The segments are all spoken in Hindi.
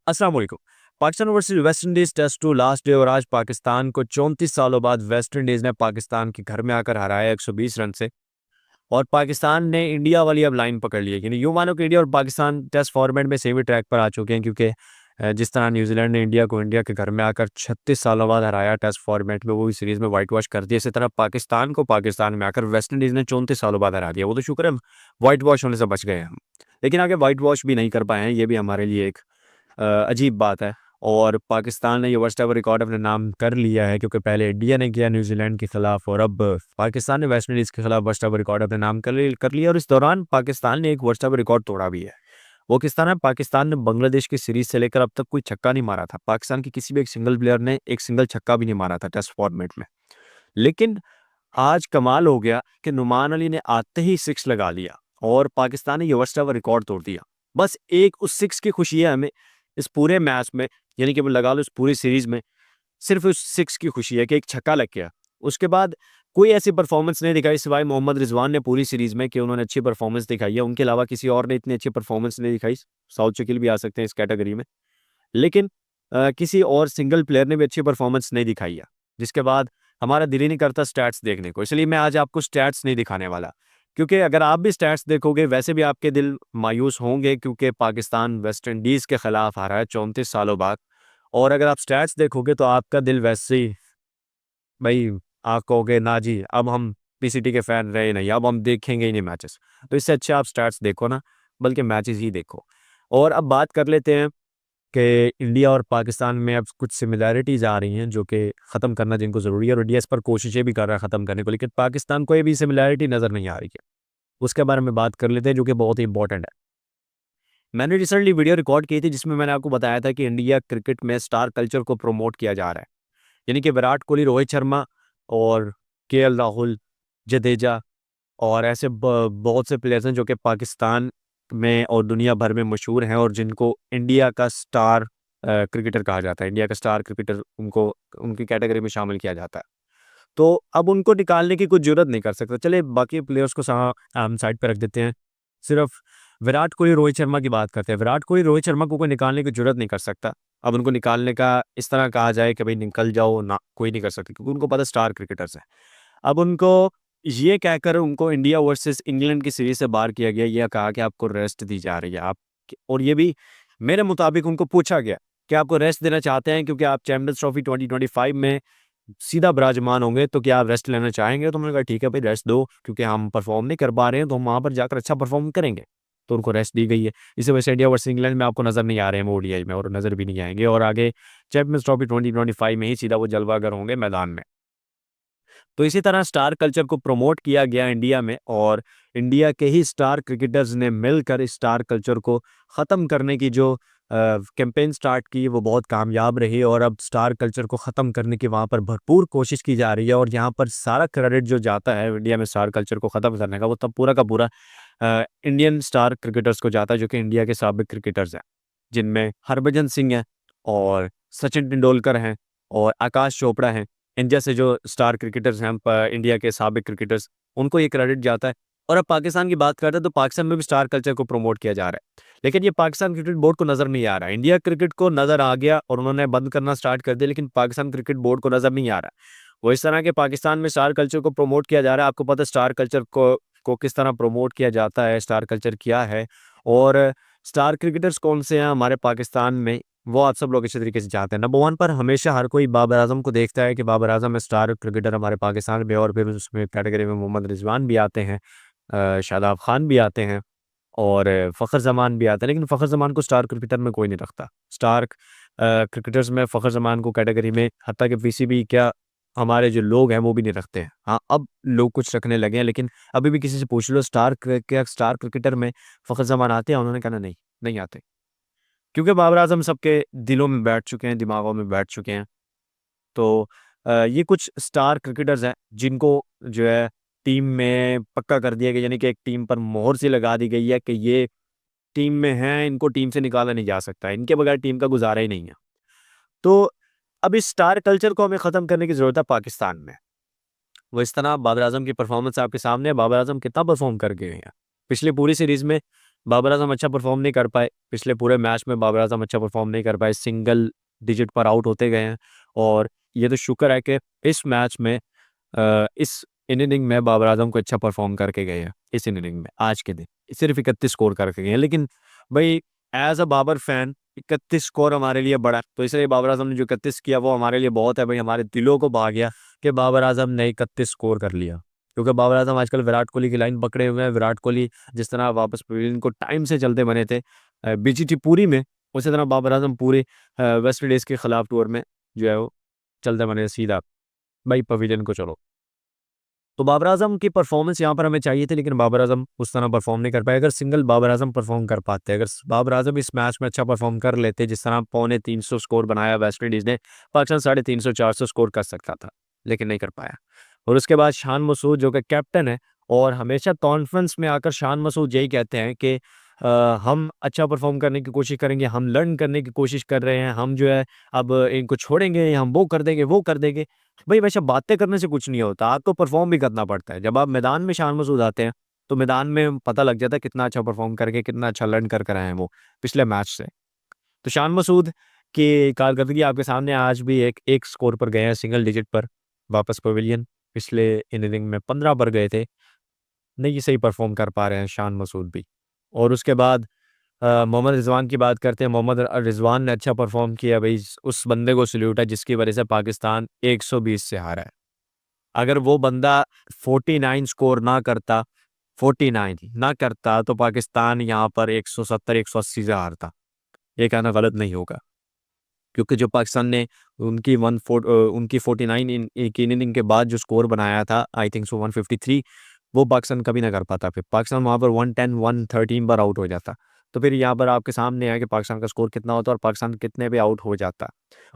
अस्सलाम वालेकुम। Pakistan versus West Indies test 2 last day और आज पाकिस्तान को 34 सालों बाद वेस्ट इंडीज ने पाकिस्तान के घर में आकर हराया 120 रन से। और पाकिस्तान ने इंडिया वाली अब लाइन पकड़ ली है। यानी यूँ मानो कि इंडिया और पाकिस्तान टेस्ट फॉर्मेट में सेम ही ट्रैक पर आ चुके हैं, क्योंकि जिस तरह न्यूजीलैंड ने इंडिया को इंडिया के घर में आकर 36 सालों बाद हराया टेस्ट फॉर्मेट में, वो भी सीरीज में वाइट वॉश कर दिया, इसी तरह पाकिस्तान को पाकिस्तान में आकर वेस्ट इंडीज ने 34 सालों बाद हरा दिया। वो तो शुक्र है वाइट वॉश होने से बच गए हम, लेकिन आगे वाइट वॉश भी नहीं कर पाए हैं। ये भी हमारे लिए एक अजीब बात है। और पाकिस्तान ने ये वर्स्ट एवर रिकॉर्ड अपने नाम कर लिया है, क्योंकि पहले इंडिया ने किया न्यूजीलैंड के खिलाफ और अब पाकिस्तान ने वेस्ट इंडीज़ के खिलाफ वर्स्ट एवर रिकॉर्ड अपने नाम कर लिया। और इस दौरान पाकिस्तान ने एक वर्स्ट एवर रिकॉर्ड तोड़ा भी है। वो किस तरह? पाकिस्तान ने बांग्लादेश की सीरीज से लेकर अब तक कोई छक्का नहीं मारा था। पाकिस्तान की किसी भी एक सिंगल प्लेयर ने एक सिंगल छक्का भी नहीं मारा था टेस्ट फॉर्मेट में। लेकिन आज कमाल हो गया कि नुमान अली ने आते ही सिक्स लगा लिया और पाकिस्तान ने ये वर्स्ट एवर रिकॉर्ड तोड़ दिया। बस एक उस सिक्स की खुशी है हमें इस पूरे मैच में, यानी कि लगा लो इस पूरी सीरीज में सिर्फ उस सिक्स की खुशी है कि एक छक्का लग गया। उसके बाद कोई ऐसी परफॉर्मेंस नहीं दिखाई सिवाय मोहम्मद रिजवान ने पूरी सीरीज में, कि उन्होंने अच्छी परफॉर्मेंस दिखाई है। उनके अलावा किसी और ने इतनी अच्छी परफॉर्मेंस नहीं दिखाई। साउथ शकील भी आ सकते हैं इस कैटेगरी में, लेकिन किसी और सिंगल प्लेयर ने भी अच्छी परफॉर्मेंस नहीं दिखाई है। जिसके बाद हमारा दिल ही नहीं करता स्टैट्स देखने को, इसलिए मैं आज आपको स्टैट्स नहीं दिखाने वाला, क्योंकि अगर आप भी स्टैट्स देखोगे वैसे भी आपके दिल मायूस होंगे, क्योंकि पाकिस्तान वेस्ट इंडीज़ के खिलाफ हारा है 34 सालों बाद। और अगर आप स्टैट्स देखोगे तो आपका दिल वैसे ही, भाई, आप कहोगे ना जी अब हम पीसीटी के फैन रहे नहीं, अब हम देखेंगे ही नहीं मैचेस। तो इससे अच्छा आप स्टैट्स देखो ना, बल्कि मैचेस ही देखो। और अब बात कर लेते हैं कि इंडिया और पाकिस्तान में अब कुछ सिमिलैरिटीज़ आ रही हैं जो कि ख़त्म करना जिनको ज़रूरी है, और इंडिया इस पर कोशिशें भी कर रहा है ख़त्म करने को, लेकिन पाकिस्तान को ये भी सिमिलैरिटी नज़र नहीं आ रही है। उसके बारे में बात कर लेते हैं, जो कि बहुत ही इंपॉर्टेंट है। मैंने रिसेंटली वीडियो रिकॉर्ड की थी जिसमें मैंने आपको बताया था कि इंडिया क्रिकेट में स्टार कल्चर को प्रमोट किया जा रहा है। यानी कि विराट कोहली, रोहित शर्मा और केएल राहुल, जडेजा और ऐसे बहुत से प्लेयर्स हैं जो कि पाकिस्तान में और दुनिया भर में मशहूर हैं और जिनको इंडिया का स्टार क्रिकेटर कहा जाता है। इंडिया का स्टार क्रिकेटर उनको उनकी कैटेगरी में शामिल किया जाता है। तो अब उनको निकालने की कुछ ज़रूरत नहीं कर सकता। चलिए बाकी प्लेयर्स को हम साइड पे रख देते हैं। सिर्फ विराट कोहली, रोहित शर्मा की बात करते हैं। विराट कोहली, रोहित शर्मा को कोई निकालने की ज़रूरत नहीं कर सकता। अब उनको निकालने का इस तरह कहा जाए कि भाई निकल जाओ, ना, कोई नहीं कर सकता, क्योंकि उनको पता है स्टार क्रिकेटर्स हैं। अब उनको ये कहकर उनको इंडिया वर्सेस इंग्लैंड की सीरीज से बाहर किया गया, ये कहा कि आपको रेस्ट दी जा रही है। आप, और ये भी मेरे मुताबिक उनको पूछा गया कि आपको रेस्ट देना चाहते हैं क्योंकि आप चैंपियंस ट्रॉफी 2025 में सीधा विराजमान होंगे, तो क्या आप रेस्ट लेना चाहेंगे? तो मैंने कहा ठीक है भाई, रेस्ट दो, क्योंकि हम परफॉर्म नहीं कर पा रहे हैं, तो हम वहाँ पर जाकर अच्छा परफॉर्म करेंगे। तो उनको रेस्ट दी गई है। इसी वजह से इंडिया वर्सेस इंग्लैंड में आपको नज़र नहीं आ रहे हैं ओडीआई में, और नज़र भी नहीं आएंगे, और आगे चैंपियंस ट्रॉफी 2025 में ही सीधा वो जलवागर होंगे मैदान में। तो इसी तरह स्टार कल्चर को प्रमोट किया गया इंडिया में, और इंडिया के ही स्टार क्रिकेटर्स ने मिलकर इस स्टार कल्चर को ख़त्म करने की जो कैंपेन स्टार्ट की, वो बहुत कामयाब रही। और अब स्टार कल्चर को ख़त्म करने की वहाँ पर भरपूर कोशिश की जा रही है, और यहाँ पर सारा क्रेडिट जो जाता है इंडिया में स्टार कल्चर को ख़त्म करने का, वो तब पूरा का पूरा इंडियन स्टार क्रिकेटर्स को जाता है, जो कि इंडिया के साबिक क्रिकेटर्स हैं, जिनमें हरभजन सिंह हैं और सचिन तेंदुलकर हैं और आकाश चोपड़ा हैं। इन जैसे जो स्टार क्रिकेटर्स हैं इंडिया के साबिक क्रिकेटर्स, उनको ये क्रेडिट जाता है। और अब पाकिस्तान की बात करते हैं तो पाकिस्तान में भी स्टार कल्चर को प्रमोट किया जा रहा है, लेकिन ये पाकिस्तान क्रिकेट बोर्ड को नज़र नहीं आ रहा है। इंडिया क्रिकेट को नज़र आ गया और उन्होंने बंद करना स्टार्ट कर दिया, लेकिन पाकिस्तान क्रिकेट बोर्ड को नज़र नहीं आ रहा है। वो इस तरह के पाकिस्तान में स्टार कल्चर को प्रमोट किया जा रहा है। आपको पता है स्टार कल्चर को किस तरह प्रमोट किया जाता है, स्टार कल्चर क्या है, और स्टार क्रिकेटर्स कौन से हैं हमारे पाकिस्तान में, वो आप सब लोग अच्छे तरीके से जानते हैं। नंबर 1 पर हमेशा हर कोई बाबर आज़म को देखता है कि बाबर आज़म स्टार क्रिकेटर हमारे पाकिस्तान में, और फिर उसमें कैटेगरी में मोहम्मद रिजवान भी आते हैं, शादाब खान भी आते हैं और फ़खर ज़मान भी आते हैं। लेकिन फ़खर ज़मान को स्टार क्रिकेटर में कोई नहीं रखता। स्टार क्रिकेटर्स में फ़खर ज़मान को कैटेगरी में हत्ता कि पीसीबी क्या हमारे जो लोग हैं वो भी नहीं रखते हैं। हाँ, अब लोग कुछ रखने लगे हैं, लेकिन अभी भी किसी से पूछ लो क्या स्टार क्रिकेटर में फ़खर ज़मान आते हैं? उन्होंने कहना नहीं, नहीं आते। क्योंकि बाबर आज़म सबके दिलों में बैठ चुके हैं, दिमागों में बैठ चुके हैं। तो ये कुछ स्टार क्रिकेटर्स हैं जिनको जो है टीम में पक्का कर दिया गया, यानी कि एक टीम पर मोहर सी लगा दी गई है कि ये टीम में हैं, इनको टीम से निकाला नहीं जा सकता, इनके बगैर टीम का गुजारा ही नहीं है। तो अब इस स्टार कल्चर को हमें ख़त्म करने की ज़रूरत है पाकिस्तान में। वो इस तरह बाबर आज़म की परफॉर्मेंस आपके सामने है। बाबर आज़म कितना परफॉर्म कर गए हैं। पिछली पूरी सीरीज़ में बाबर आजम अच्छा परफॉर्म नहीं कर पाए, पिछले पूरे मैच में बाबर आजम अच्छा परफॉर्म नहीं कर पाए, सिंगल डिजिट पर आउट होते गए हैं। और ये तो शुक्र है कि इस मैच में इस इनिंग में बाबर आजम को अच्छा परफॉर्म करके गए हैं। इस इनिंग में आज के दिन सिर्फ 31 स्कोर करके गए हैं, लेकिन भाई as a Babar fan 31 score हमारे लिए बड़ा है, तो इसलिए बाबर आजम ने जो 31 किया वो हमारे लिए बहुत है भाई। हमारे दिलों को भा गया कि बाबर आजम ने 31 स्कोर कर लिया, क्योंकि बाबर आजम आजकल विराट कोहली की लाइन पकड़े हुए हैं। विराट कोहली जिस तरह वापस पवेलियन को टाइम से चलते बने थे बीजीटी पूरी में, उसी तरह बाबर आजम पूरे वेस्ट इंडीज़ के खिलाफ टूर में जो है वो चलते बने सीधा भाई पवेलियन को चलो। तो बाबर आजम की परफॉर्मेंस यहाँ पर हमें चाहिए थी, लेकिन बाबर आजम उस तरह परफॉर्म नहीं कर पाए। अगर सिंगल बाबर आजम परफॉर्म कर पाते, अगर बाबर आजम इस मैच में अच्छा परफॉर्म कर लेते, जिस तरह 250 स्कोर बनाया वेस्ट इंडीज़ ने, पाकिस्तान 350 400 स्कोर कर सकता था, लेकिन नहीं कर पाया। और उसके बाद शान मसूद जो कि कैप्टन है, और हमेशा कॉन्फ्रेंस में आकर शान मसूद यही कहते हैं कि हम अच्छा परफॉर्म करने की कोशिश करेंगे, हम लर्न करने की कोशिश कर रहे हैं, हम जो है अब इनको छोड़ेंगे, हम वो कर देंगे वो कर देंगे। भाई वैसे बातें करने से कुछ नहीं होता, आपको परफॉर्म भी करना पड़ता है। जब आप मैदान में शान मसूद आते हैं तो मैदान में पता लग जाता है कितना अच्छा परफॉर्म करके, कितना अच्छा लर्न कर आए हैं वो पिछले मैच से। तो शान मसूद की कारकर्दगी आपके सामने आज भी एक एक स्कोर पर गए हैं, सिंगल डिजिट पर वापस पवेलियन। पिछले इनिंग में 15 पर गए थे, नहीं सही परफॉर्म कर पा रहे हैं शान मसूद भी। और उसके बाद मोहम्मद रिजवान की बात करते हैं। मोहम्मद रिजवान ने अच्छा परफॉर्म किया भाई, उस बंदे को सल्यूट है जिसकी वजह से पाकिस्तान 120 से हारा है। अगर वो बंदा 49 स्कोर ना करता, 49 ना करता, तो पाकिस्तान यहाँ पर 170 180 से हारता। ये कहना गलत नहीं होगा, क्योंकि जो पाकिस्तान ने उनकी 49 एक इनिंग के बाद जो स्कोर बनाया था, आई थिंक सो 153, वो पाकिस्तान कभी ना कर पाता। फिर पाकिस्तान वहाँ पर 110 113 पर आउट हो जाता। तो फिर यहाँ पर आपके सामने है कि पाकिस्तान का स्कोर कितना होता और पाकिस्तान कितने पे आउट हो जाता।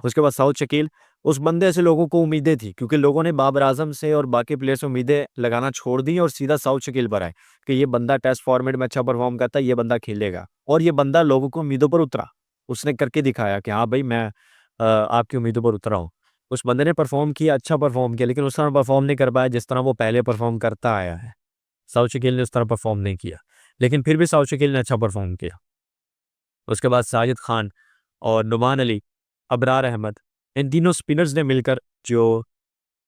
उसके बाद साउथ शकील, उस बंदे से लोगों को उम्मीदें थी, क्योंकि लोगों ने बाबर आजम से और बाकी प्लेयर से उम्मीदें लगाना छोड़ दी और सीधा साउथ शकील पर आए कि ये बंदा टेस्ट फॉर्मेट में अच्छा परफॉर्म करता है, ये बंदा खेलेगा। और ये बंदा लोगों को उम्मीदों पर उतरा, उसने करके दिखाया कि हाँ भाई मैं आपकी उम्मीदों पर उतरा हूँ। उस बंदे ने परफॉर्म किया, अच्छा परफॉर्म किया, लेकिन उस तरह परफॉर्म नहीं कर पाया जिस तरह वो पहले परफॉर्म करता आया है। साउथ शकील ने उस तरह परफॉर्म नहीं किया, लेकिन फिर भी साउथ शकील ने अच्छा परफॉर्म किया। उसके बाद साजिद खान और नुमान अली, अबरार अहमद, इन तीनों स्पिनर्स ने मिलकर जो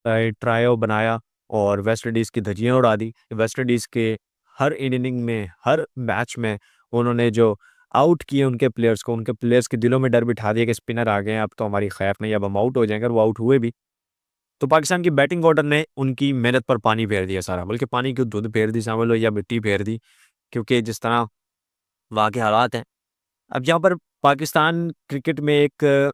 ट्रायो बनाया और वेस्ट इंडीज़ की धज्जियां उड़ा दी। वेस्ट इंडीज़ के हर इनिंग में, हर मैच में उन्होंने जो आउट किए उनके प्लेयर्स को, उनके प्लेयर्स के दिलों में डर बिठा दिया कि स्पिनर आ गए हैं, अब तो हमारी खैर नहीं, अब हम आउट हो जाएंगे। और वो आउट हुए भी। तो पाकिस्तान की बैटिंग ऑर्डर ने उनकी मेहनत पर पानी फेर दिया सारा, बल्कि पानी की दूध फेर दी समझ लो, या मिट्टी फेर दी, क्योंकि जिस तरह वहाँ के हालात हैं। अब यहाँ पर पाकिस्तान क्रिकेट में एक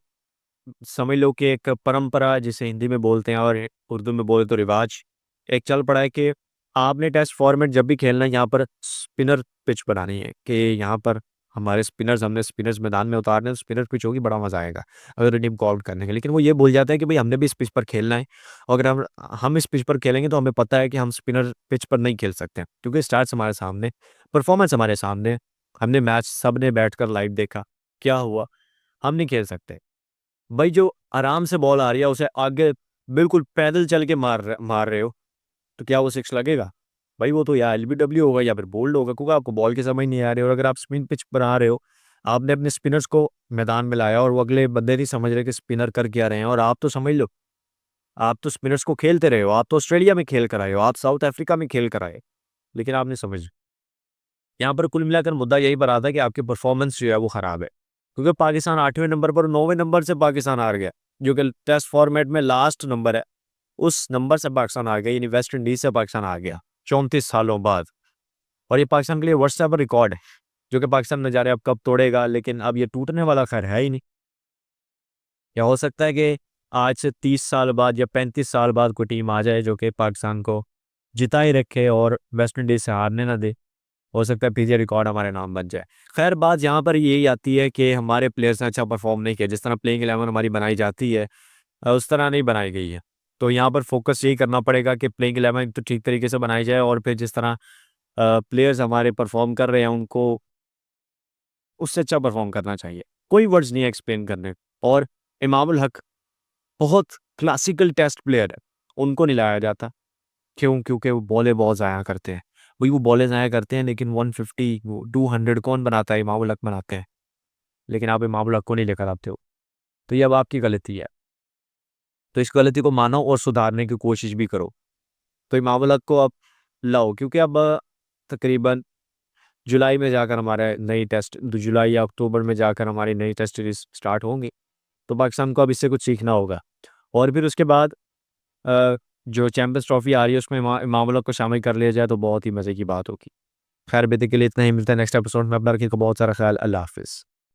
समझ लो कि एक परंपरा, जिसे हिंदी में बोलते हैं और उर्दू में बोले तो रिवाज, एक चल पड़ा है कि आपने टेस्ट फॉर्मेट जब भी खेलना है, यहाँ पर स्पिनर पिच बनानी है कि यहाँ पर हमने स्पिनर्स मैदान में उतारने हैं, तो स्पिनर पिच होगी, बड़ा मजा आएगा अगर टीम को आउट करने के। लेकिन वो ये भूल जाता है कि भाई हमने भी इस पिच पर खेलना है, और अगर हम इस पिच पर खेलेंगे तो हमें पता है कि हम स्पिनर पिच पर नहीं खेल सकते हैं, क्योंकि स्टार्स हमारे सामने, परफॉर्मेंस हमारे सामने, हमने मैच सब ने बैठ कर लाइव देखा क्या हुआ, हम नहीं खेल सकते। भाई जो आराम से बॉल आ रही है उसे आगे बिल्कुल पैदल चल के मार रहे हो, तो क्या वो सिक्स लगेगा? भाई वो तो या एलबीडब्ल्यू होगा या फिर बोल्ड होगा, क्योंकि आपको बॉल की समझ नहीं आ रही। और अगर आप स्पिन पिच पर आ रहे हो, आपने अपने स्पिनर्स को मैदान में लाया और वो अगले बंदे नहीं समझ रहे कि स्पिनर कर क्या रहे हैं, और आप तो समझ लो, आप तो स्पिनर्स को खेलते रहे हो, आप तो ऑस्ट्रेलिया में खेल कर आए हो, आप साउथ अफ्रीका में खेल कर आए, लेकिन आपने समझ, यहाँ पर कुल मिलाकर मुद्दा यही पर आता है कि आपकी परफॉर्मेंस जो है वो खराब है। क्योंकि पाकिस्तान 8वें नंबर पर, 9वें नंबर से पाकिस्तान हार गया, जो कि टेस्ट फॉर्मेट में लास्ट नंबर है, उस नंबर से पाकिस्तान आ गया, यानी वेस्ट इंडीज से पाकिस्तान आ गया 34 सालों बाद। और ये पाकिस्तान के लिए वर्स्ट एवर रिकॉर्ड है, जो कि पाकिस्तान न जाने अब कब तोड़ेगा, लेकिन अब ये टूटने वाला खैर है ही नहीं। या हो सकता है कि आज से 30 साल बाद या 35 साल बाद कोई टीम आ जाए जो कि पाकिस्तान को जिता ही रखे और वेस्ट इंडीज से हारने ना दे। हो सकता है पीछे रिकॉर्ड हमारे नाम बन जाए। खैर बात यहाँ पर यही आती है कि हमारे प्लेयर्स ने अच्छा परफॉर्म नहीं किया, जिस तरह प्लेइंग 11 हमारी बनाई जाती है उस तरह नहीं बनाई गई है। तो यहाँ पर फोकस यही करना पड़ेगा कि प्लेइंग 11 तो ठीक तरीके से बनाई जाए, और फिर जिस तरह प्लेयर्स हमारे परफॉर्म कर रहे हैं उनको उससे अच्छा परफॉर्म करना चाहिए। कोई वर्ड्स नहीं है एक्सप्लेन करने। और इमामुल हक बहुत क्लासिकल टेस्ट प्लेयर है, उनको नहीं लाया जाता। क्यों? क्योंकि वो बॉलें बहुत ज़ाया करते हैं। वही वो बॉलें ज़ाया करते हैं, लेकिन 150 वो 200 कौन बनाता है? इमामुल हक बनाते हैं, लेकिन आप इमामुल हक को नहीं लेकर आते हो। तो ये अब आपकी गलती है। तो इस गलती को मानो और सुधारने की कोशिश भी करो। तो इमामुल हक को अब लाओ, क्योंकि अब तकरीबन जुलाई में जाकर हमारे नई टेस्ट जुलाई या अक्टूबर में जाकर हमारी नई टेस्ट सीरीज़ स्टार्ट होंगी। तो पाकिस्तान को अब इससे कुछ सीखना होगा। और फिर उसके बाद जो चैंपियंस ट्रॉफ़ी आ रही है उसमें इमामुल हक को शामिल कर लिया जाए तो बहुत ही मज़े की बात होगी। खैर, अभी तक के लिए इतना ही। मिलता है नेक्स्ट एपिसोड में। अपना रखिएगा बहुत सारा ख्याल। अल्लाह हाफ़िज़।